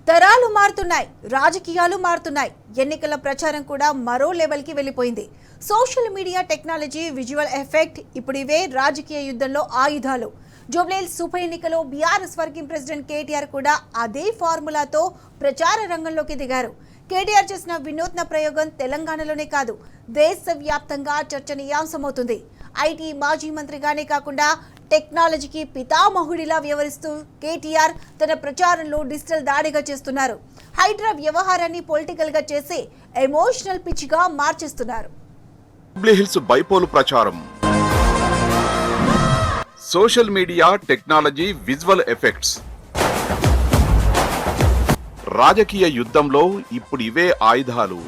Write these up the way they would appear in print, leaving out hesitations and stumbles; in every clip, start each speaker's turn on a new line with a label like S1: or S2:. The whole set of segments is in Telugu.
S1: తరాలు మారుతున్నాయి, రాజకీయాలు మారుతున్నాయి. ఎన్నికల ప్రచారం కూడా మరో లెవెల్కి వెళ్ళిపోయింది. Social media, technology, visual effect ఇప్పుడు ఇవే రాజకీయ యుద్ధంలో ఆయుధాలు. జూబ్లీహిల్స్ ఉప ఎన్నికలో బీఆర్ఎస్ వర్కింగ్ ప్రెసిడెంట్ కేటీఆర్ కూడా అదే ఫార్ములాతో ప్రచార రంగంలోకి దిగారు. కేటీఆర్ చేసిన వినూత్న ప్రయోగం తెలంగాణలోనే కాదు, దేశవ్యాప్తంగా చర్చనీయాంశమవుతుంది. ఐటీ మాజీ మంత్రిగానే కాకుండా టెక్నాలజీకి పితామహుడిలా వ్యవహరిస్తూ కేటీఆర్ తన ప్రచారంలో డిజిటల్ దాడిగా చేస్తున్నారు. హైడ్రా వ్యవహారాన్ని పొలిటికల్ గా చేసి ఎమోషనల్ పిచ్ గా మార్చేస్తున్నారు.
S2: జూబ్లీహిల్స్ బైపోలు ప్రచారం, social media, technology, visual effects. రాజకీయ యుద్ధంలో ఇప్పుడు ఇవే ఆయుధాలు.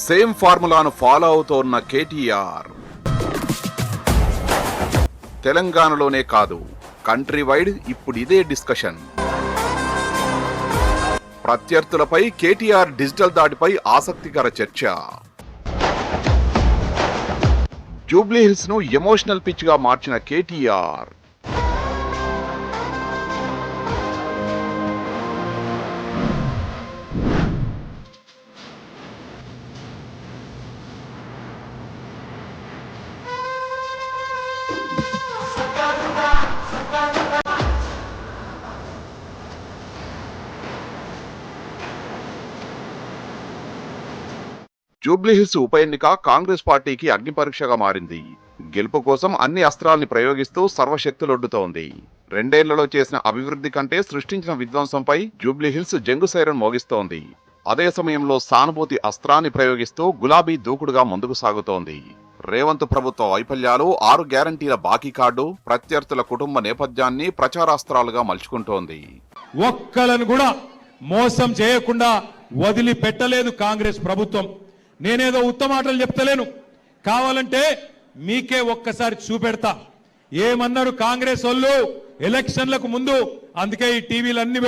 S2: సేమ్ ఫార్ములాను ఫాలో అవుతోన్న కేటీఆర్ తెలంగాణలోనే కాదు, కంట్రీ వైడ్ ఇప్పుడు ఇదే డిస్కషన్. ప్రత్యర్థులపై కేటీఆర్ డిజిటల్ దాడిపై ఆసక్తికర చర్చ. జూబ్లీహిల్స్ ను ఎమోషనల్ పిచ్ గా మార్చిన కేటీఆర్ జూబ్లీహిల్స్ ఉప ఎన్నిక కాంగ్రెస్ పార్టీకి అగ్నిపరీక్షగా మారింది. గెలుపు కోసం అన్ని అస్త్రాల్ని ప్రయోగిస్తూ సర్వశక్తులొడ్డుతోంది. 2 ఏళ్లలో చేసిన అభివృద్ధి కంటే సృష్టించిన విధ్వంసంపై జూబ్లీహిల్స్ జంగు సైరన్ మోగిస్తోంది. అదే సమయంలో సానుభూతి అస్త్రాన్ని ప్రయోగిస్తూ గులాబీ దూకుడుగా ముందుకు సాగుతోంది. రేవంత్ ప్రభుత్వ వైఫల్యాలు, 6 గ్యారంటీల బాకీ కార్డు, ప్రత్యర్థుల కుటుంబ నేపథ్యాన్ని ప్రచారాస్త్రాలుగా మలుచుకుంటోంది.
S3: ఒక్కలను కూడా మోసం చేయకుండా వదిలిపెట్టలేదు కాంగ్రెస్ ప్రభుత్వం. నేనేదో ఉత్తమాటలు చెప్తలేను, కావాలంటే మీకే ఒక్కసారి చూపెడతా. ఏమన్నారు కాంగ్రెస్ వాళ్ళు ఎలక్షన్లకు ముందు? అందుకే ఈ టీవీలన్నీ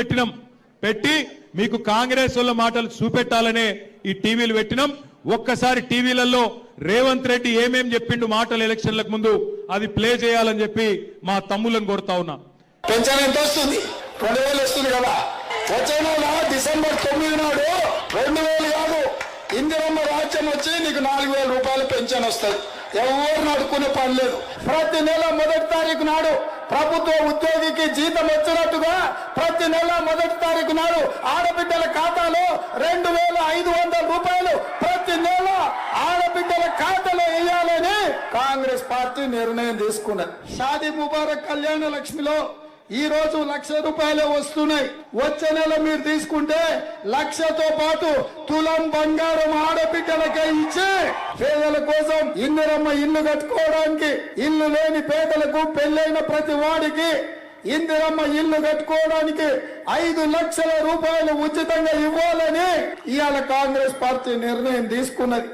S3: పెట్టి మీకు కాంగ్రెస్ వాళ్ళ మాటలు చూపెట్టాలనే ఈ టీవీలు పెట్టినాం. ఒక్కసారి టీవీలలో రేవంత్ రెడ్డి ఏమేం చెప్పిండు మాటలు ఎలక్షన్లకు ముందు, అది ప్లే చేయాలని చెప్పి మా తమ్ములను కోరుతా ఉన్నా.
S4: పెన్షన్ ఎంత వస్తుంది? 2000 వస్తుంది కదా. వచ్చే నెల డిసెంబర్ 9 నాడు 2000 కాదు, ఇందిరమ్మ రాజ్యం వచ్చి నీకు 4000 రూపాయలు పెన్షన్ వస్తుంది. ఎవరు నడుకునే పని లేదు. ప్రతి నెల 1వ తారీఖు నాడు ప్రభుత్వ ఉద్యోగికి జీతం వచ్చినట్టుగా ప్రతి నెల 1వ తారీఖు నాడు ఆడబిడ్డల ఖాతాలో 2500 రూపాయలు ప్రతి నెల ఆడబిడ్డల ఖాతాలో వేయాలని కాంగ్రెస్ పార్టీ నిర్ణయం తీసుకున్నది. షాదీ ముబారక్ కళ్యాణ లక్ష్మిలో ఈ రోజు 1,00,000 రూపాయలే వస్తున్నాయి. వచ్చే నెల మీరు తీసుకుంటే 1,00,000తో పాటు తులం బంగారం ఆడబిడ్డలకే ఇచ్చి పేదల కోసం ఇందిరమ్మ ఇల్లు కట్టుకోవడానికి, ఇల్లు లేని పేదలకు, పెళ్ళైన ప్రతి వాడికి ఇందిరమ్మ ఇల్లు కట్టుకోవడానికి 5 లక్షల రూపాయలు ఉచితంగా ఇవ్వాలని ఇవాళ కాంగ్రెస్ పార్టీ నిర్ణయం తీసుకున్నది.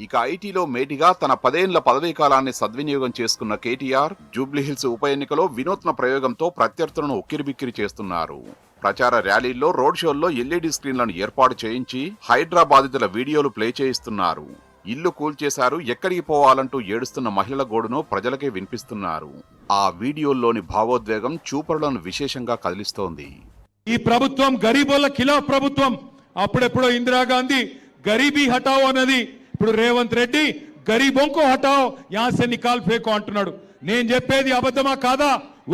S2: ఇక ఐటీలో మేటిగా తన 10 ఏళ్ల పదవీ కాలాన్ని సద్వినియోగం చేసుకున్న కేటీఆర్ జూబ్లీహిల్స్ ఉప ఎన్నికలో వినూత్న ప్రయోగంతో ప్రత్యర్థులను ఉక్కిరిబిక్కిరి చేస్తున్నారు. ప్రచార ర్యాలీల్లో, రోడ్ షోల్లో ఎల్ఈడీ స్క్రీన్లను ఏర్పాటు చేయించి హైడ్రా బాధితుల వీడియోలు ప్లే చేయిస్తున్నారు. ఇల్లు కూల్చేశారు, ఎక్కడికి పోవాలంటూ ఏడుస్తున్న మహిళల గోడును ప్రజలకే వినిపిస్తున్నారు. ఆ వీడియోల్లోని భావోద్వేగం చూపరులను విశేషంగా కదిలిస్తోంది.
S3: ఈ ప్రభుత్వం గరీబోళ్ళ ఖిలాఫ్ ప్రభుత్వం. అప్పుడెప్పుడో ఇందిరాగాంధీ గరీబీ హటావో అన్నది, ఇప్పుడు రేవంత్ రెడ్డి గరీబోంకో హటావో యాసే నికాల్ ఫేకో అంటున్నాడు. నేను చెప్పేది అబద్ధమా కాదా?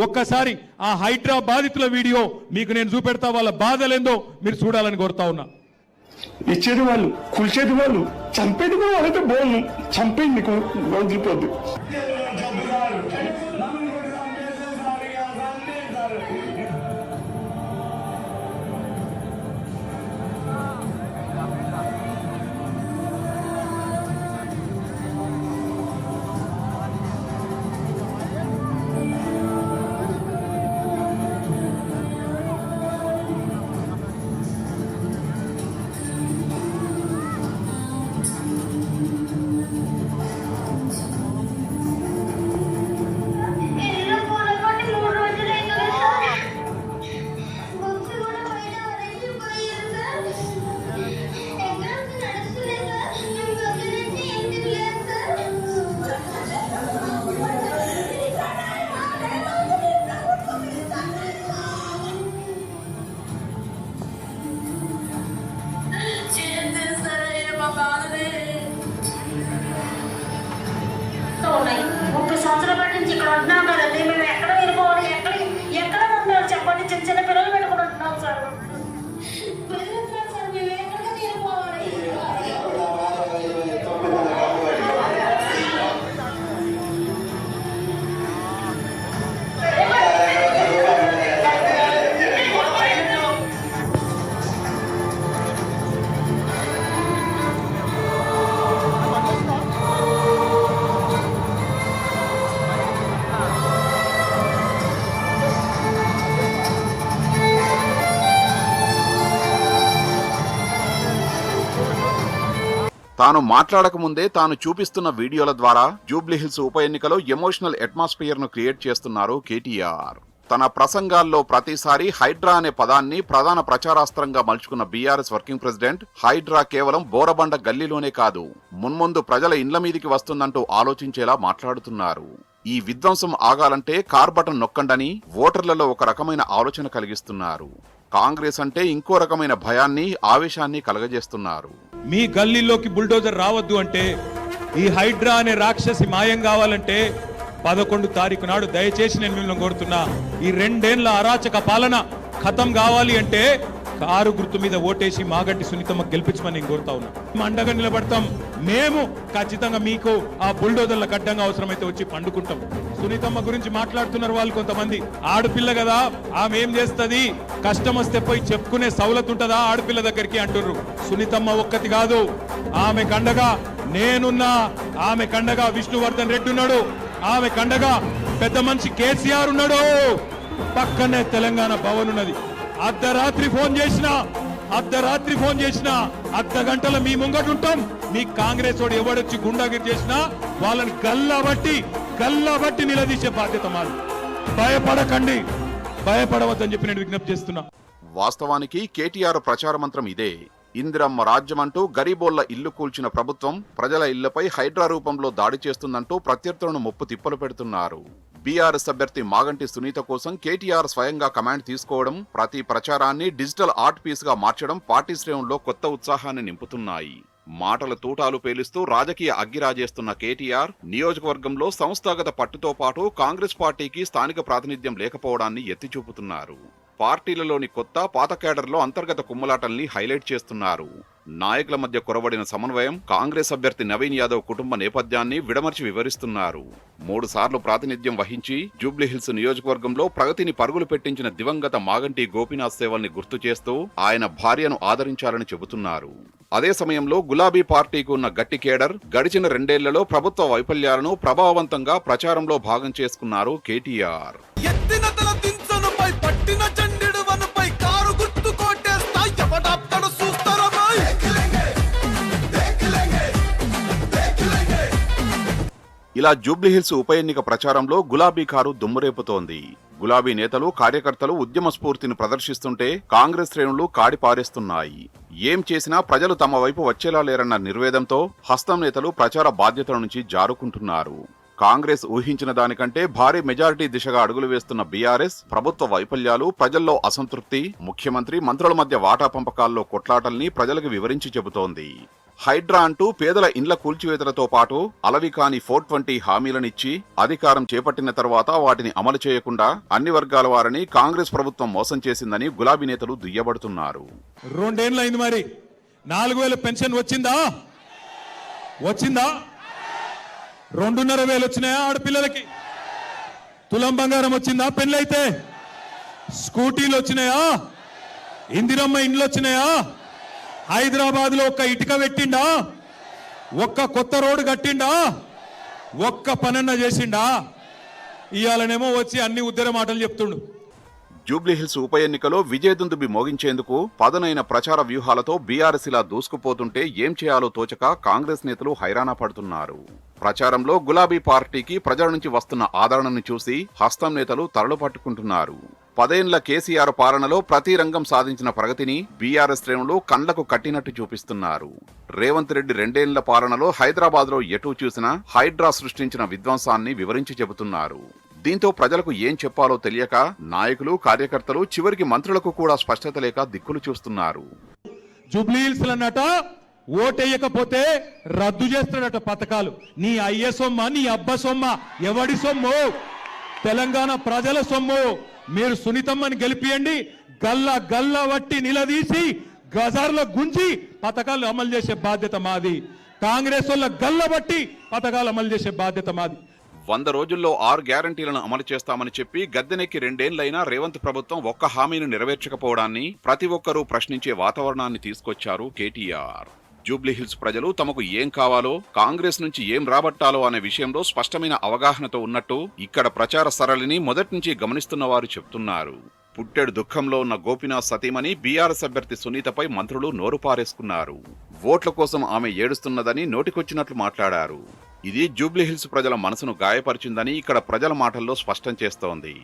S3: ఒక్కసారి ఆ హైడ్రా బాధితుల వీడియో మీకు నేను చూపెడతా. వాళ్ళ బాధలేందో మీరు చూడాలని కోరుతా ఉన్నా.
S5: ఇచ్చేది వాళ్ళు, కూల్చేది వాళ్ళు, చంపేది కూడా వాళ్ళైతే బోను చంపేది నీకు వదిలిపోద్దు.
S2: తాను మాట్లాడకముందే తాను చూపిస్తున్న వీడియోల ద్వారా జూబ్లీహిల్స్ ఉప ఎన్నికలో ఎమోషనల్ అట్మాస్ఫియర్ ను క్రియేట్ చేస్తున్నారు కేటీఆర్. తన ప్రసంగాల్లో ప్రతిసారి హైడ్రా అనే పదాన్ని ప్రధాన ప్రచారాస్త్రంగా మలుచుకున్న బీఆర్ఎస్ వర్కింగ్ ప్రెసిడెంట్ హైడ్రా కేవలం బోరబండ గల్లీలోనే కాదు, మున్ముందు ప్రజల ఇండ్ల మీదికి వస్తుందంటూ ఆలోచించేలా మాట్లాడుతున్నారు. ఈ విధ్వంసం ఆగాలంటే కార్ బటన్ నొక్కండని ఓటర్లలో ఒక రకమైన ఆలోచన కలిగిస్తున్నారు. కాంగ్రెస్ అంటే ఇంకో రకమైన భయాన్ని, ఆవేశాన్ని కలగజేస్తున్నారు.
S3: మీ గల్లీలోకి బుల్డోజర్ రావద్దు అంటే, ఈ హైడ్రా అనే రాక్షసి మాయం కావాలంటే 11 తారీఖు నాడు దయచేసి నేను మిమ్మల్ని కోరుతున్నా, ఈ 2 ఏళ్ల అరాచక పాలన ఖతం కావాలి అంటే కారు గుర్తు మీద ఓటేసి మాగంటి సునీతమ్మ గెలిపించమని నేను కోరుతా ఉన్నా. మేము అండగా నిలబడతాం. మేము ఖచ్చితంగా మీకు ఆ బుల్డోజర్ల గడ్డంగా అవసరమైతే వచ్చి పండుకుంటాం. సునీతమ్మ గురించి మాట్లాడుతున్నారు వాళ్ళు కొంతమంది. ఆడపిల్ల కదా, ఆమె ఏం చేస్తుంది, కష్టం వస్తే పోయి చెప్పుకునే సౌలత్ ఉంటుందా ఆడపిల్ల దగ్గరికి అంటుర్రు. సునీతమ్మ ఒక్కటి కాదు, ఆమె కండగా నేనున్నా, ఆమె కండగా విష్ణువర్ధన్ రెడ్డి ఉన్నాడు, ఆమె కండగా పెద్ద మనిషి కేసీఆర్ ఉన్నాడు, పక్కనే తెలంగాణ భవన్ ఉన్నది. అర్ధరాత్రి ఫోన్ చేసినా అర్ధ గంటల మీ ముంగట ఉంటాం. మీ కాంగ్రెస్ వాడు ఎవడొచ్చి గుండాగిరి చేసినా వాళ్ళని గల్లబట్టి నిలదీసే బాధ్యత మాది. భయపడకండి, భయపడవద్దని చెప్పి నేను విజ్ఞప్తి చేస్తున్నా.
S2: వాస్తవానికి కేటీఆర్ ప్రచార మంత్రం ఇదే. ఇందిరమ్మ రాజ్యమంటూ గరీబోళ్ల ఇల్లు కూల్చిన ప్రభుత్వం ప్రజల ఇళ్లపై హైడ్రా రూపంలో దాడి చేస్తుందంటూ ప్రత్యర్థులను ముప్పు తిప్పలు పెడుతున్నారు. బీఆర్ఎస్ అభ్యర్థి మాగంటి సునీత కోసం కేటీఆర్ స్వయంగా కమాండ్ తీసుకోవడం, ప్రతి ప్రచారాన్ని డిజిటల్ ఆర్ట్ పీస్ గా మార్చడం పార్టీ శ్రేణుల్లో కొత్త ఉత్సాహాన్ని నింపుతున్నాయి. మాటల తూటాలు పేలుస్తూ రాజకీయ అగ్గిరాజేస్తున్న కేటీఆర్ నియోజకవర్గంలో సంస్థాగత పట్టుతో పాటు కాంగ్రెస్ పార్టీకి స్థానిక ప్రాతినిధ్యం లేకపోవడాన్ని ఎత్తిచూపుతున్నారు. పార్టీలలోని కొత్త పాత కేడర్లో అంతర్గత కుమ్మలాటల్ని హైలైట్ చేస్తున్నారు. నాయకుల మధ్య కొరవడిన సమన్వయం, కాంగ్రెస్ అభ్యర్థి నవీన్ యాదవ్ కుటుంబ నేపథ్యాన్ని విడమర్చి వివరిస్తున్నారు. 3 సార్లు ప్రాతినిధ్యం వహించి జూబ్లీహిల్స్ నియోజకవర్గంలో ప్రగతిని పరుగులు పెట్టించిన దివంగత మాగంటి గోపీనాథ్ సేవల్ని గుర్తు చేస్తూ ఆయన భార్యను ఆదరించాలని చెబుతున్నారు. అదే సమయంలో గులాబీ పార్టీకి ఉన్న గట్టి కేడర్ గడిచిన 2 ఏళ్లలో ప్రభుత్వ వైఫల్యాలను ప్రభావవంతంగా ప్రచారంలో భాగం చేసుకున్నారు కేటీఆర్. ఇలా జూబ్లీహిల్స్ ఉప ఎన్నిక ప్రచారంలో గులాబీ కారు దుమ్మురేపుతోంది. గులాబీ నేతలు, కార్యకర్తలు ఉద్యమ స్ఫూర్తిని ప్రదర్శిస్తుంటే కాంగ్రెస్ శ్రేణులు కాడిపారేస్తున్నాయి. ఏం చేసినా ప్రజలు తమ వైపు వచ్చేలా లేరన్న నిర్వేదంతో హస్తం నేతలు ప్రచార బాధ్యతల నుంచి జారుకుంటున్నారు. కాంగ్రెస్ ఊహించిన దానికంటే భారీ మెజారిటీ దిశగా అడుగులు వేస్తున్న బీఆర్ఎస్ ప్రభుత్వ వైఫల్యాలు, ప్రజల్లో అసంతృప్తి, ముఖ్యమంత్రి, మంత్రుల మధ్య వాటా పంపకాల్లో కొట్లాటల్ని ప్రజలకు వివరించి చెబుతోంది. హైడ్రా అంటూ పేదల ఇండ్ల కూల్చివేతలతో పాటు అలవికాని 420 హామీలనిచ్చి అధికారం చేపట్టిన తర్వాత వాటిని అమలు చేయకుండా అన్ని వర్గాల వారిని కాంగ్రెస్ ప్రభుత్వం మోసం చేసిందని గులాబీ నేతలు దుయ్యబడుతున్నారు.
S3: 2 ఏళ్లైంది, మరి 4000 పెన్షన్ వచ్చిందా? 2,500 వచ్చినాయా ఆడపిల్లలకి? తులం బంగారం వచ్చిందా పెళ్ళైతే? స్కూటీలు వచ్చినాయా? ఇందిరమ్మ ఇండ్లు వచ్చినాయా? హైదరాబాద్ లో ఒక్క ఇటుక పెట్టిండా? ఒక్క కొత్త రోడ్డు కట్టిండా? ఒక్క పనన్న చేసిండా? ఇయాలనేమో వచ్చి అన్ని ఉద్దర మాటలు చెప్తుండు.
S2: జూబ్లీహిల్స్ ఉప ఎన్నికలో విజయదుందుబి మోగించేందుకు పదునైన ప్రచార వ్యూహాలతో బీఆర్ఎస్ ఇలా దూసుకుపోతుంటే ఏం చేయాలో తోచక కాంగ్రెస్ నేతలు హైరాణ పడుతున్నారు. ప్రచారంలో గులాబీ పార్టీకి ప్రజల నుంచి వస్తున్న ఆదరణను చూసి హస్తం నేతలు తరలు పట్టుకుంటున్నారు. 10 ఏళ్ల కేసీఆర్ పాలనలో ప్రతి రంగం సాధించిన ప్రగతిని బీఆర్ఎస్ శ్రేణులు కండ్లకు కట్టినట్టు చూపిస్తున్నారు. రేవంత్ రెడ్డి 2 ఏళ్ల పాలనలో హైదరాబాద్ లో ఎటూ చూసినా హైడ్రా సృష్టించిన విధ్వంసాన్ని వివరించి చెబుతున్నారు. దీంతో ప్రజలకు ఏం చెప్పాలో తెలియక నాయకులు, కార్యకర్తలు, చివరికి మంత్రులకు కూడా స్పష్టత లేక దిక్కులు చూస్తున్నారు.
S3: జూబ్లీహిల్స్ అన్నట ఓటేయకపోతే రద్దు చేస్తున్నట పథకాలు. నీ అయ్య సొమ్మ, నీ అబ్బ సొమ్మ, ఎవడి సొమ్ము? తెలంగాణ ప్రజల సొమ్ము. మీరు సునీతమ్మని గెలిపియండి, గల్ల వట్టి నిలదీసి గజార్ల గుంజి పథకాలు అమలు చేసే బాధ్యత మాది. కాంగ్రెస్ వల్ల గల్లబట్టి పథకాలు అమలు చేసే బాధ్యత మాది.
S2: 100 రోజుల్లో 6 గ్యారంటీలను అమలు చేస్తామని చెప్పి గద్దెనెక్కి 2 ఏళ్లైనా రేవంత్ ప్రభుత్వం ఒక్క హామీని నెరవేర్చకపోవడాన్ని ప్రతి ఒక్కరూ ప్రశ్నించే వాతావరణాన్ని తీసుకొచ్చారు కేటీఆర్. జూబ్లీహిల్స్ ప్రజలు తమకు ఏం కావాలో, కాంగ్రెస్ నుంచి ఏం రాబట్టాలో అనే విషయంలో స్పష్టమైన అవగాహనతో ఉన్నట్టు ఇక్కడ ప్రచార సరళిని మొదటి నుంచి గమనిస్తున్న వారు చెప్తున్నారు. పుట్టెడు దుఃఖంలో ఉన్న గోపీనాథ్ సతీమణి బీఆర్ఎస్ అభ్యర్థి సునీతపై మంత్రులు నోరు పారేసుకున్నారు. ఓట్ల కోసం ఆమె ఏడుస్తున్నదని నోటికొచ్చినట్లు మాట్లాడారు. ఇది జూబ్లీహిల్స్ ప్రజల మనసును గాయపరిచిందని ఇక్కడ ప్రజల మాటల్లో స్పష్టం చేస్తోంది.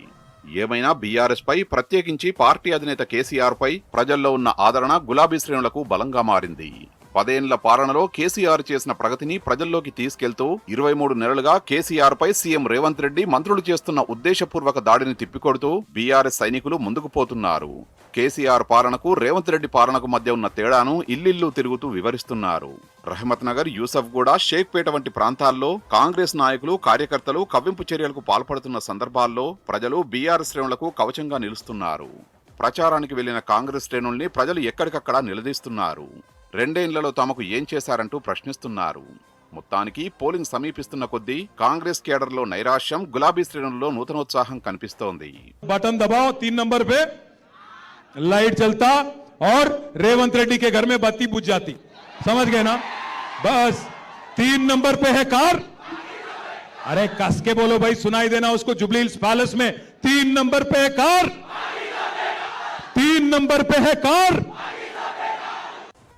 S2: ఏమైనా బీఆర్ఎస్ పై, ప్రత్యేకించి పార్టీ అధినేత కేసీఆర్ పై ప్రజల్లో ఉన్న ఆదరణ గులాబీ శ్రేణులకు బలంగా మారింది. 10 ఏళ్ల పాలనలో కేసీఆర్ చేసిన ప్రగతిని ప్రజల్లోకి తీసుకెళ్తూ 23 నెలలుగా కేసీఆర్ పై సీఎం రేవంత్ రెడ్డి మంత్రులు చేస్తున్న ఉద్దేశపూర్వక దాడిని తిప్పికొడుతూ బీఆర్ఎస్ సైనికులు ముందుకు పోతున్నారు. కేసీఆర్ పాలనకు రేవంత్ రెడ్డి పాలనకు మధ్య ఉన్న తేడాను ఇల్లిల్లు తిరుగుతూ వివరిస్తున్నారు. రహమత్ నగర్, యూసఫ్గూడ, షేక్పేట వంటి ప్రాంతాల్లో కాంగ్రెస్ నాయకులు, కార్యకర్తలు కవ్వింపు చర్యలకు పాల్పడుతున్న సందర్భాల్లో ప్రజలు బీఆర్ఎస్ శ్రేణులకు కవచంగా నిలుస్తున్నారు. ప్రచారానికి వెళ్లిన కాంగ్రెస్ శ్రేణుల్ని ప్రజలు ఎక్కడికక్కడ నిలదీస్తున్నారు. 2 ఏళ్లలో తమకు ఏం చేశారంటూ ప్రశ్నిస్తున్నారు. మొత్తానికి పోలింగ్ సమీపిస్తున్న కొద్దీ కాంగ్రెస్ కేడర్లో నైరాశ్యం, గులాబీ శ్రేణుల్లో నూతనోత్సాహం కనిపిస్తోంది.
S3: बटन दबाओ, 3 नंबर पे लाइट चलता और रेवंत रेड्डी के घर में बत्ती बुझ जाती. समझ गए ना? बस 3 नंबर पे है कार. अरे कस के बोलो भाई, सुनाई देना उसको. जुबली हिल्स पैलेस में 3 नंबर पे है कार. 3 नंबर पे है कार.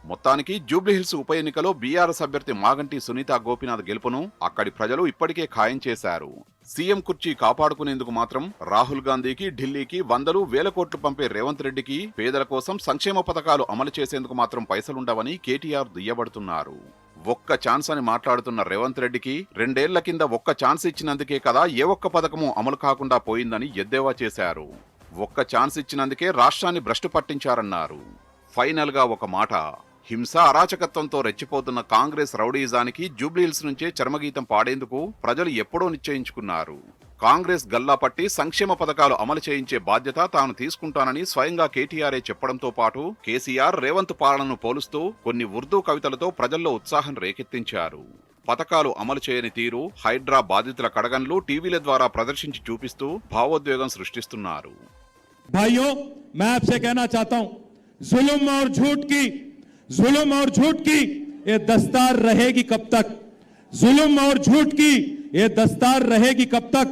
S2: మొత్తానికి జూబ్లీహిల్స్ ఉప ఎన్నికలో బీఆర్ఎస్ అభ్యర్థి మాగంటి సునీత గోపీనాథ్ గెలుపును అక్కడి ప్రజలు ఇప్పటికే ఖాయం చేశారు. సీఎం కుర్చీ కాపాడుకునేందుకు మాత్రం రాహుల్ గాంధీకి, ఢిల్లీకి వందలు వేల కోట్లు పంపే రేవంత్ రెడ్డికి పేదల కోసం సంక్షేమ పథకాలు అమలు చేసేందుకు మాత్రం పైసలుండవని కేటీఆర్ దుయ్యబడుతున్నారు. ఒక్క ఛాన్స్ అని మాట్లాడుతున్న రేవంత్ రెడ్డికి 2 ఏళ్ల కింద ఒక్క ఛాన్స్ ఇచ్చినందుకే కదా ఏ ఒక్క పథకము అమలు కాకుండా పోయిందని ఎద్దేవా చేశారు. ఒక్క ఛాన్స్ ఇచ్చినందుకే రాష్ట్రాన్ని భ్రష్టు పట్టించారన్నారు. ఫైనల్ గా ఒక మాట, హింస, అరాచకత్వంతో రెచ్చిపోతున్న కాంగ్రెస్ రౌడీజానికి జూబ్లీహిల్స్ నుంచే చర్మగీతం పాడేందుకు ప్రజలు ఎప్పుడో నిశ్చయించుకున్నారు. కాంగ్రెస్ గల్లా పట్టి సంక్షేమ పథకాలు అమలు చేయించే బాధ్యత తాను తీసుకుంటానని స్వయంగా కేటీఆర్ఏ చెప్పడంతో పాటు కేసీఆర్, రేవంత్ పాలనను పోలుస్తూ కొన్ని ఉర్దూ కవితలతో ప్రజల్లో ఉత్సాహం రేకెత్తించారు. పథకాలు అమలు చేయని తీరు, హైడ్రా బాధితుల కడగన్లు టీవీల ద్వారా ప్రదర్శించి చూపిస్తూ భావోద్వేగం సృష్టిస్తున్నారు.
S3: भाइयों, मैं आपसे कहना चाहता हूं, जुल्म और झूठ की ये दस्तार रहेगी कब तक? जुल्म और झूठ की ये दस्तार रहेगी कब तक?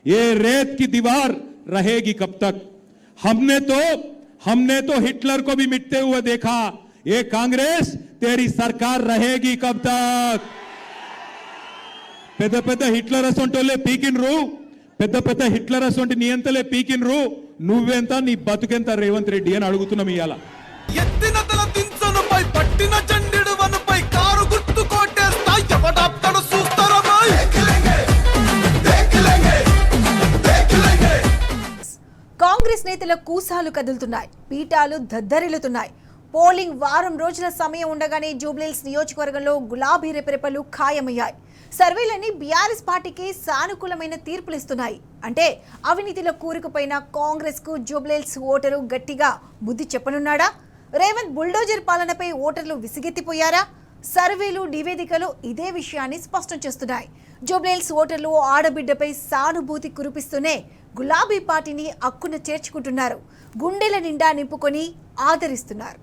S3: ये रेत की दीवार रहेगी कब तक? हमने तो हिटलर को भी मिटते हुए देखा. ये कांग्रेस तेरी सरकार रहेगी कब तक? పెద్ద పెద్ద హిట్లర్ అసొంటోలే పీకిన్రు, పెద్ద పెద్ద హిట్లర్ అసొంటి నియంతలే పీకిన్రు. నువ్వెంత, నీ బతుకెంత రేవంత్ రెడ్డి అని అడుగుతున్నాం ఇవాళ.
S6: ఎత్తిన తల దించనుపై పట్టిన చండిడు వనుపై కారు గుర్తు కోటేస్తా ఎవడాప్తడు చూస్తారమై.
S1: కాంగ్రెస్ నేతల కూసాలు కదులుతున్నాయి, పీఠాలు దద్దరిల్లుతున్నాయి. పోలింగ్ వారం రోజుల సమయం ఉండగానే జూబ్లీహిల్స్ నియోజకవర్గంలో గులాబీ రెపరెపలు ఖాయమయ్యాయి. సర్వేలన్నీ బీఆర్ఎస్ పార్టీకి సానుకూలమైన తీర్పులిస్తున్నాయి. అంటే అవినీతిలో కూరుకుపోయిన కాంగ్రెస్ కు జూబ్లీహిల్స్ ఓటరు గట్టిగా బుద్ధి చెప్పనున్నాడా? రేవంత్ బుల్డోజర్ పాలనపై ఓటర్లు విసిగెత్తిపోయారా? సర్వేలు, నివేదికలు ఇదే విషయాన్ని స్పష్టం చేస్తున్నాయి. జూబ్లీహిల్స్ ఓటర్లు ఆడబిడ్డపై సానుభూతి కురిపిస్తూనే గులాబీ పార్టీని అక్కున చేర్చుకుంటున్నారు, గుండెల నిండా నింపుకొని ఆదరిస్తున్నారు.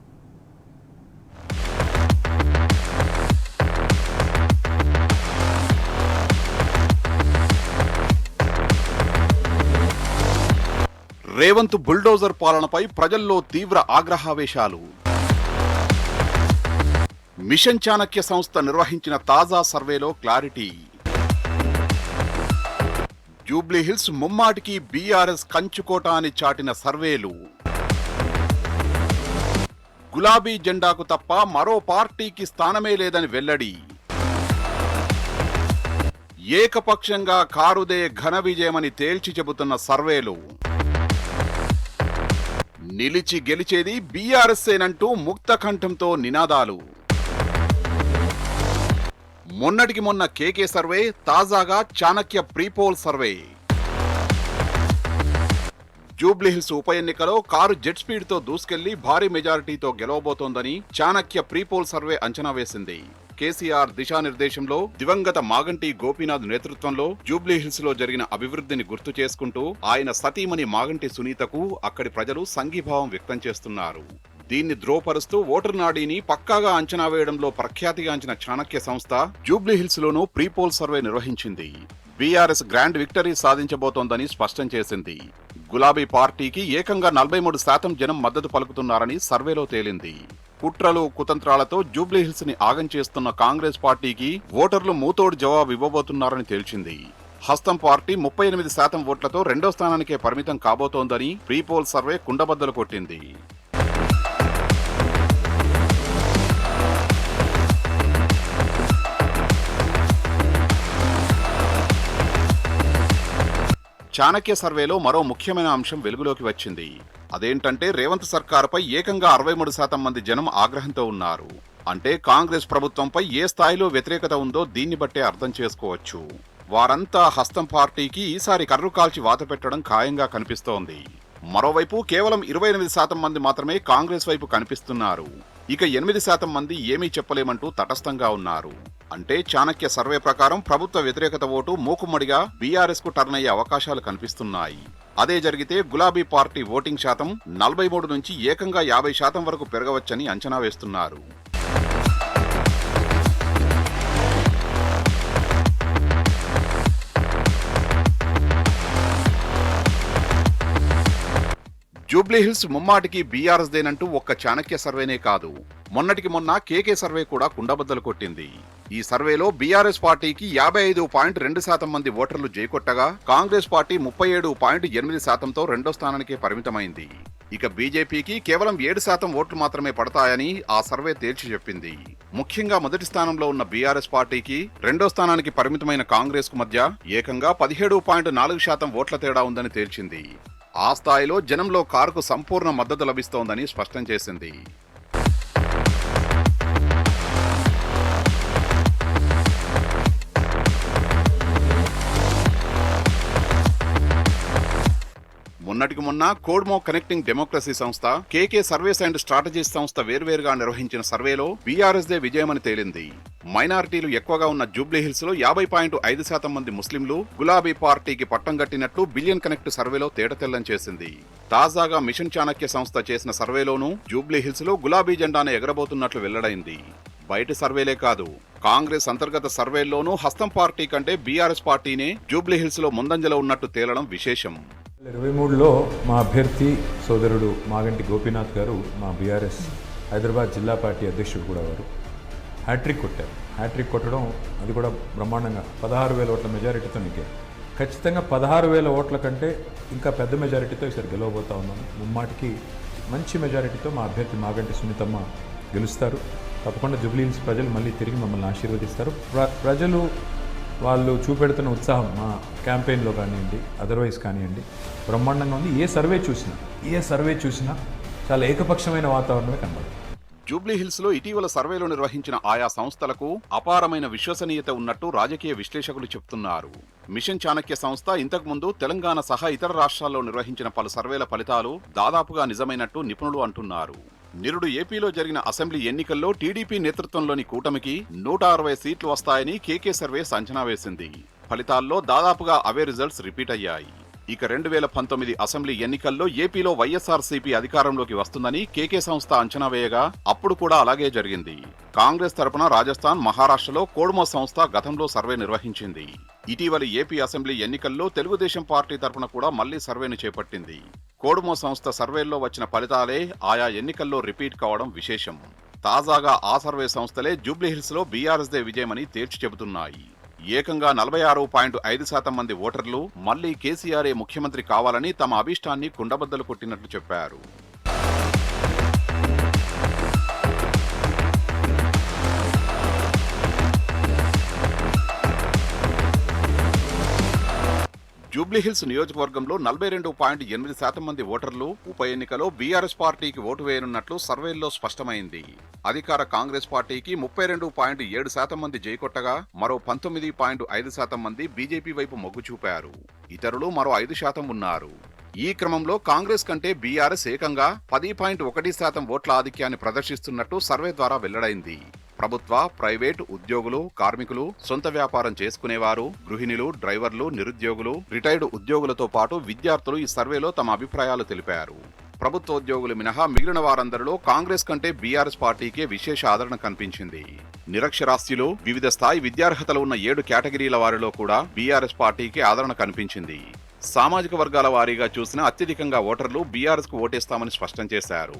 S2: రేవంత్ బుల్డోజర్ పాలనపై ప్రజల్లో తీవ్ర ఆగ్రహావేశాలు. మిషన్ చాణక్య సంస్థ నిర్వహించిన తాజా సర్వేలో క్లారిటీ. జూబ్లీహిల్స్ ముమ్మాటికి బీఆర్ఎస్ కంచుకోట అని చాటిన సర్వేలు. గులాబీ జెండాకు తప్ప మరో పార్టీకి స్థానమే లేదని వెల్లడి. ఏకపక్షంగా కారుదే ఘన విజయమని తేల్చి చెబుతున్న సర్వేలు. నిలిచి గెలిచేది బీఆర్ఎస్ఏనంటూ ముక్త కంఠంతో నినాదాలు. మొన్నటికి మొన్న కేకే సర్వే, తాజాగా చాణక్య ప్రీపోల్ సర్వే. జూబ్లీహిల్స్ ఉప ఎన్నికలో కారు జెట్ స్పీడ్ తో దూసుకెళ్లి భారీ మెజారిటీతో గెలవబోతోందని చాణక్య ప్రీపోల్ సర్వే అంచనా వేసింది. కేసీఆర్ దిశానిర్దేశంలో దివంగత మాగంటి గోపీనాథ్ నేతృత్వంలో జూబ్లీహిల్స్ లో జరిగిన అభివృద్ధిని గుర్తు చేసుకుంటూ ఆయన సతీమణి మాగంటి సునీతకు అక్కడి ప్రజలు సంఘీభావం వ్యక్తం చేస్తున్నారు. దీన్ని ద్రోపరుస్తూ ఓటర్ నాడీని పక్కాగా అంచనా వేయడంలో ప్రఖ్యాతిగాంచిన చాణక్య సంస్థ జూబ్లీహిల్స్ లోనూ ప్రీపోల్ సర్వే నిర్వహించింది. బీఆర్ఎస్ గ్రాండ్ విక్టరీ సాధించబోతోందని స్పష్టం చేసింది. గులాబీ పార్టీకి ఏకంగా 43% జనం మద్దతు పలుకుతున్నారని సర్వేలో తేలింది. కుట్రలు కుతంత్రాలతో జూబ్లీహిల్స్ ని ఆగం చేస్తున్న కాంగ్రెస్ పార్టీకి ఓటర్లు మూతోడు జవాబు ఇవ్వబోతున్నారని తేల్చింది. హస్తం పార్టీ 38% ఓట్లతో రెండో స్థానానికే పరిమితం కాబోతోందని ప్రీపోల్ సర్వే కుండబద్దలు కొట్టింది. చాణక్య సర్వేలో మరో ముఖ్యమైన అంశం వెలుగులోకి వచ్చింది. అదేంటంటే రేవంత్ సర్కారుపై ఏకంగా 63% మంది జనం ఆగ్రహంతో ఉన్నారు. అంటే కాంగ్రెస్ ప్రభుత్వంపై ఏ స్థాయిలో వ్యతిరేకత ఉందో దీన్ని బట్టే అర్థం చేసుకోవచ్చు. వారంతా హస్తం పార్టీకి ఈసారి కర్రు కాల్చి వాత పెట్టడం ఖాయంగా కనిపిస్తోంది. మరోవైపు కేవలం 28% మంది మాత్రమే కాంగ్రెస్ వైపు కనిపిస్తున్నారు. ఇక 8% మంది ఏమీ చెప్పలేమంటూ తటస్థంగా ఉన్నారు. అంటే చాణక్య సర్వే ప్రకారం ప్రభుత్వ వ్యతిరేకత ఓటు మూకుమ్మడిగా బీఆర్ఎస్ కు టర్న్ అయ్యే అవకాశాలు కనిపిస్తున్నాయి. అదే జరిగితే గులాబీ పార్టీ ఓటింగ్ శాతం 43 నుంచి ఏకంగా 50% వరకు పెరగవచ్చని అంచనా వేస్తున్నారు. జూబ్లీహిల్స్ ముమ్మాటికి బీఆర్ఎస్ దేనంటూ ఒక్క చాణక్య సర్వేనే కాదు, మొన్నటికి మొన్న కేకే సర్వే కూడా కుండబద్దలు కొట్టింది. ఈ సర్వేలో బీఆర్ఎస్ పార్టీకి 55.2% మంది ఓటర్లు జైకొట్టగా కాంగ్రెస్ పార్టీ 37.8%తో రెండో స్థానానికే పరిమితమైంది. ఇక బీజేపీకి కేవలం 7% ఓట్లు మాత్రమే పడతాయని ఆ సర్వే తేల్చి చెప్పింది. ముఖ్యంగా మొదటి స్థానంలో ఉన్న బీఆర్ఎస్ పార్టీకి రెండో స్థానానికి పరిమితమైన కాంగ్రెస్ కు మధ్య ఏకంగా 17.4% ఓట్ల తేడా ఉందని తేల్చింది. ఆ స్థాయిలో జనంలో కారుకు సంపూర్ణ మద్దతు లభిస్తోందని స్పష్టం చేసింది. మొన్నటికి మొన్న కోడ్మో కనెక్టింగ్ డెమోక్రసీ సంస్థ, కేకే సర్వేస్ అండ్ స్ట్రాటజీస్ సంస్థ వేర్వేరుగా నిర్వహించిన సర్వేలో బీఆర్ఎస్ దే విజయమని తేలింది. మైనారిటీలు ఎక్కువగా ఉన్న జూబ్లీహిల్స్ లో 50.5% మంది ముస్లింలు గులాబీ పార్టీకి పట్టం కట్టినట్లు బిలియన్ కనెక్ట్ సర్వేలో తేటతెల్లం చేసింది. తాజాగా మిషన్ చాణక్య సంస్థ చేసిన సర్వేలోనూ జూబ్లీహిల్స్ లో గులాబీ జెండాను ఎగరబోతున్నట్లు వెల్లడైంది. బయట సర్వేలే కాదు, కాంగ్రెస్ అంతర్గత సర్వేల్లోనూ హస్తం పార్టీ కంటే బీఆర్ఎస్ పార్టీనే జూబ్లీహిల్స్ లో ముందంజలో ఉన్నట్టు తేలడం విశేషం.
S7: 2023లో మా అభ్యర్థి సోదరుడు మాగంటి గోపీనాథ్ గారు, మా బీఆర్ఎస్ హైదరాబాద్ జిల్లా పార్టీ అధ్యక్షుడు కూడా వారు హ్యాట్రిక్ కొట్టారు. హ్యాట్రిక్ కొట్టడం అది కూడా బ్రహ్మాండంగా 16,000 ఓట్ల మెజారిటీతో నెగ్గారు. ఖచ్చితంగా 16,000 ఓట్ల కంటే ఇంకా పెద్ద మెజారిటీతో ఈసారి గెలవబోతా ఉన్నాము. ముమ్మాటికి మంచి మెజారిటీతో మా అభ్యర్థి మాగంటి సునీతమ్మ గెలుస్తారు. తప్పకుండా జూబ్లీహిల్స్ ప్రజలు మళ్ళీ తిరిగి మమ్మల్ని ఆశీర్వదిస్తారు. ప్రజలు వాళ్ళు చూపెడుతున్న ఉత్సాహం మా క్యాంపెయిన్లో కానివ్వండి, అదర్వైజ్ కానివ్వండి, బ్రహ్మాండంగా ఉంది. ఏ సర్వే చూసినా చాలా ఏకపక్షమైన వాతావరణమే కనబడుతుంది.
S2: జూబ్లీహిల్స్ లో ఇటీవల సర్వేలు నిర్వహించిన ఆయా సంస్థలకు అపారమైన విశ్వసనీయత ఉన్నట్టు రాజకీయ విశ్లేషకులు చెప్తున్నారు. మిషన్ చాణక్య సంస్థ ఇంతకుముందు తెలంగాణ సహా ఇతర రాష్ట్రాల్లో నిర్వహించిన పలు సర్వేల ఫలితాలు దాదాపుగా నిజమైనట్టు నిపుణులు అంటున్నారు. నిరుడు ఏపీలో జరిగిన అసెంబ్లీ ఎన్నికల్లో టీడీపీ నేతృత్వంలోని కూటమికి 160 సీట్లు వస్తాయని కేకే సర్వేస్ అంచనా వేసింది. ఫలితాల్లో దాదాపుగా అవే రిజల్ట్స్ రిపీట్ అయ్యాయి. ఇక 2019 అసెంబ్లీ ఎన్నికల్లో ఏపీలో వైఎస్ఆర్సీపీ అధికారంలోకి వస్తుందని కేకే సంస్థ అంచనా వేయగా అప్పుడు కూడా అలాగే జరిగింది. కాంగ్రెస్ తరపున రాజస్థాన్, మహారాష్ట్రలో కోడ్మో సంస్థ గతంలో సర్వే నిర్వహించింది. ఇటీవలి ఏపీ అసెంబ్లీ ఎన్నికల్లో తెలుగుదేశం పార్టీ తరపున కూడా మళ్లీ సర్వేను చేపట్టింది. కోడ్మో సంస్థ సర్వేల్లో వచ్చిన ఫలితాలే ఆయా ఎన్నికల్లో రిపీట్ కావడం విశేషం. తాజాగా ఆ సర్వే సంస్థలే జూబ్లీహిల్స్ లో బీఆర్ఎస్ దే విజయమని తేల్చి చెబుతున్నాయి. ఏకంగా 46.5% మంది ఓటర్లు మళ్లీ కేసీఆరే ముఖ్యమంత్రి కావాలని తమ అభీష్టాన్ని కుండబద్దలు కొట్టినట్లు చెప్పారు. జూబ్లీహిల్స్ నియోజకవర్గంలో 42.8% మంది ఓటర్లు ఉప ఎన్నికలో బీఆర్ఎస్ పార్టీకి ఓటు వేయనున్నట్లు సర్వేల్లో స్పష్టమైంది. అధికార కాంగ్రెస్ పార్టీకి 32.7% మంది జైకొట్టగా మరో 19.5% మంది బీజేపీ వైపు మొగ్గు చూపారు. ఇతరులు మరో 5% ఉన్నారు. ఈ క్రమంలో కాంగ్రెస్ కంటే బీఆర్ఎస్ ఏకంగా 10.1% ఓట్ల ఆధిక్యాన్ని ప్రదర్శిస్తున్నట్టు సర్వే ద్వారా వెల్లడైంది. ప్రభుత్వ, ప్రైవేటు ఉద్యోగులు, కార్మికులు, సొంత వ్యాపారం చేసుకునేవారు, గృహిణులు, డ్రైవర్లు, నిరుద్యోగులు, రిటైర్డ్ ఉద్యోగులతో పాటు విద్యార్థులు ఈ సర్వేలో తమ అభిప్రాయాలు తెలిపారు. ప్రభుత్వ ఉద్యోగులు మినహా మిగిలిన వారందరిలో కాంగ్రెస్ కంటే బీఆర్ఎస్ పార్టీకే విశేష ఆదరణ కనిపించింది. నిరక్షరాస్యులు, వివిధ స్థాయి విద్యార్హతలు ఉన్న 7 కేటగిరీల వారిలో కూడా బీఆర్ఎస్ పార్టీకి ఆదరణ కనిపించింది. సామాజిక వర్గాల వారీగా చూసినా అత్యధికంగా ఓటర్లు బీఆర్ఎస్ కు ఓటేస్తామని స్పష్టం చేశారు.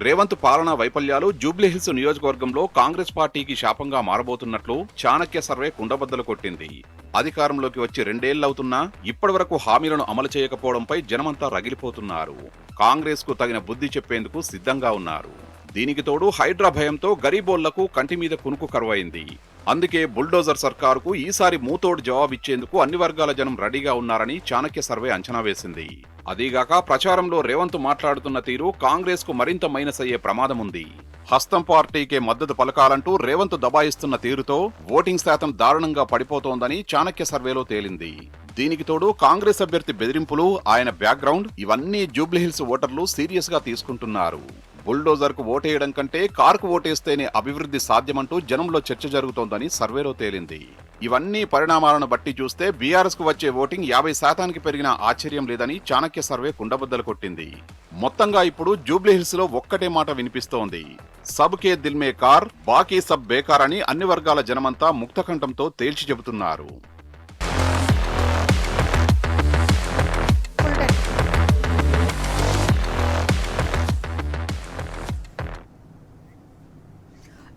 S2: రేవంత్ పాలనా వైఫల్యాలు జూబ్లీహిల్స్ నియోజకవర్గంలో కాంగ్రెస్ పార్టీకి శాపంగా మారబోతున్నట్లు చాణక్య సర్వే కుండబద్దలు కొట్టింది. అధికారంలోకి వచ్చి 2 ఏళ్లవుతున్నా ఇప్పటివరకు హామీలను అమలు చేయకపోవడంపై జనమంతా రగిలిపోతున్నారు. కాంగ్రెస్ కు తగిన బుద్ధి చెప్పేందుకు సిద్ధంగా ఉన్నారు. దీనికి తోడు హైడ్రా భయంతో గరీబోళ్లకు కంటి మీద కునుకు కరువైంది. అందుకే బుల్డోజర్ సర్కారుకు ఈసారి మూతోడు జవాబిచ్చేందుకు అన్ని వర్గాల జనం రెడీగా ఉన్నారని చాణక్య సర్వే అంచనా వేసింది. అదీగాక ప్రచారంలో రేవంత్ మాట్లాడుతున్న తీరు కాంగ్రెస్ కు మరింత మైనస్ అయ్యే ప్రమాదం ఉంది. హస్తం పార్టీకే మద్దతు పలకాలంటూ రేవంత్ దబాయిస్తున్న తీరుతో ఓటింగ్ శాతం దారుణంగా పడిపోతోందని చాణక్య సర్వేలో తేలింది. దీనికి తోడు కాంగ్రెస్ అభ్యర్థి బెదిరింపులు, ఆయన బ్యాక్గ్రౌండ్ ఇవన్నీ జూబ్లీహిల్స్ ఓటర్లు సీరియస్ గా తీసుకుంటున్నారు. బుల్డోజర్ కు ఓటేయడం కంటే కారుకు ఓటేస్తేనే అభివృద్ధి సాధ్యమంటూ జనంలో చర్చ జరుగుతోందని సర్వేలో తేలింది. ఇవన్నీ పరిణామాలను బట్టి చూస్తే బీఆర్ఎస్ కు వచ్చే ఓటింగ్ 50% పెరిగినా ఆశ్చర్యం లేదని చాణక్య సర్వే కుండబద్దలు కొట్టింది. మొత్తంగా ఇప్పుడు జూబ్లీహిల్స్ లో ఒక్కటే మాట వినిపిస్తోంది, సబ్కే దిల్ మే కార్, బాకీ సబ్ బేకార్ అని అన్ని వర్గాల జనమంతా ముక్తకంఠంతో తేల్చి చెబుతున్నారు.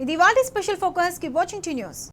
S1: ఇది వాటి special focus. Keep watching tea news.